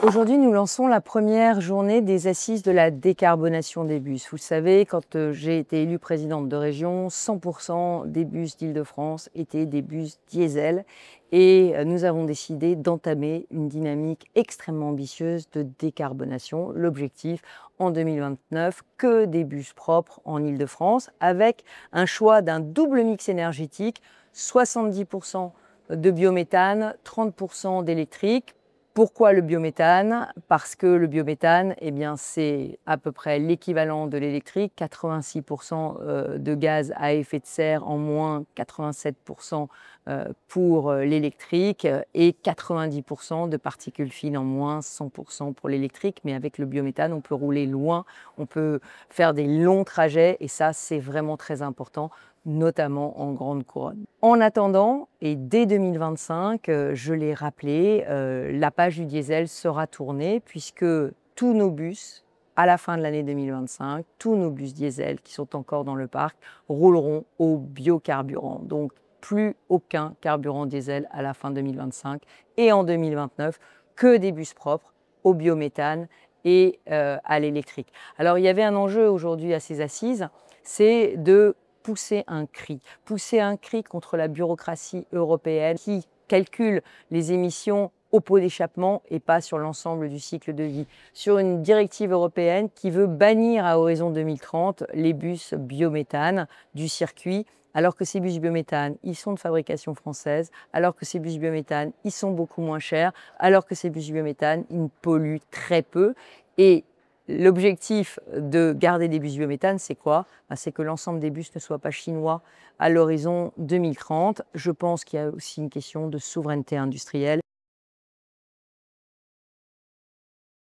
Aujourd'hui, nous lançons la première journée des assises de la décarbonation des bus. Vous le savez, quand j'ai été élue présidente de région, 100% des bus d'Île-de-France étaient des bus diesel. Et nous avons décidé d'entamer une dynamique extrêmement ambitieuse de décarbonation. L'objectif, en 2029, que des bus propres en Île-de-France, avec un choix d'un double mix énergétique, 70% de biométhane, 30% d'électrique. Pourquoi le biométhane? Parce que le biométhane, eh bien, c'est à peu près l'équivalent de l'électrique, 86% de gaz à effet de serre en moins, 87% pour l'électrique et 90% de particules fines en moins, 100% pour l'électrique. Mais avec le biométhane, on peut rouler loin, on peut faire des longs trajets et ça, c'est vraiment très important, notamment en grande couronne. En attendant, et dès 2025, je l'ai rappelé, la page du diesel sera tournée puisque tous nos bus, à la fin de l'année 2025, tous nos bus diesel qui sont encore dans le parc rouleront au biocarburant. Donc, plus aucun carburant diesel à la fin 2025 et en 2029, que des bus propres au biométhane et à l'électrique. Alors, il y avait un enjeu aujourd'hui à ces assises, c'est de pousser un cri contre la bureaucratie européenne qui calcule les émissions au pot d'échappement et pas sur l'ensemble du cycle de vie, sur une directive européenne qui veut bannir à horizon 2030 les bus biométhane du circuit, alors que ces bus biométhane, ils sont de fabrication française, alors que ces bus biométhane, ils sont beaucoup moins chers, alors que ces bus biométhane, ils polluent très peu. Et l'objectif de garder des bus biométhane, c'est quoi? C'est que l'ensemble des bus ne soient pas chinois à l'horizon 2030. Je pense qu'il y a aussi une question de souveraineté industrielle.